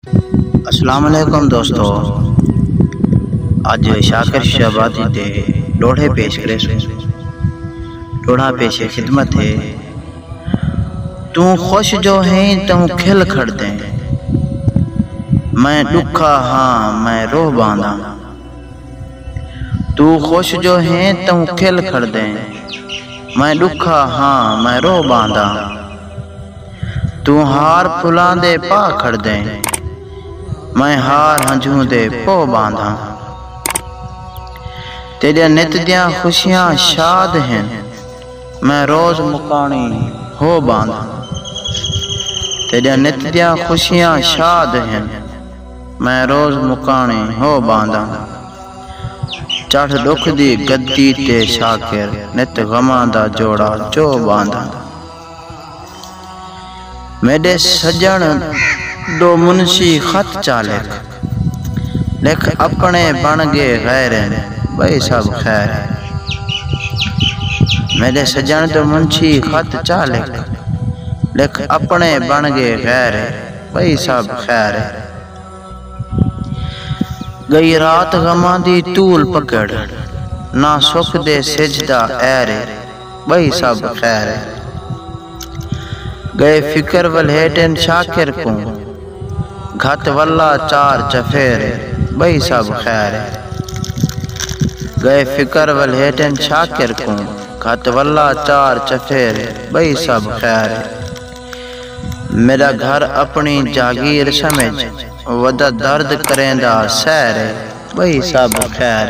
अस्सलाम वालेकुम दोस्तों, अज शाकिर शहबादी दे लोढ़े पेश करे सो। लोढ़ा पेश खिदमत है। तू खुश जो है तू खिल खड़ दे, मैं दुखा हाँ मैं रोह बांधा। तू खुश जो है तू खिल खड़ दे, मैं दुखा हाँ मैं रोह बांधा। तू हार फुलां दे पा खड़ दे, मैं हार हंझू दे पो बांधा। तेरे नित दियां खुशियां शाद हैं, मैं रोज मुकानी हो बांधा। तेरे नित दियां खुशियां शाद हैं, मैं रोज मुकानी हो बांधा। चढ़ दुख दी गद्दी ते शाकिर, नित गमां दा जोड़ा जो बांधा। मेरे सजन दो मुंशी खत चा लिख, लिख अपने बन गए गैर बई सब खैर। मेरे सजन दो मुंशी खत चा लिख, लिख अपने बन गए गैर बई सब खैर। गई रात गमां दी तूल पकड़, ना सुख दे सिजदा ऐर बई सब खैर। गए फिक्र वलहेटन शाकिर को, घत वल्ला चार चफेर बई सब खैर। गए फिक्र वलहेटन शाकिर को, घत वल्ला चार चफेर बई सब खैर। मेरा घर अपनी जागीर समझ, वदा दर्द करेंदा सैर बई सब खैर।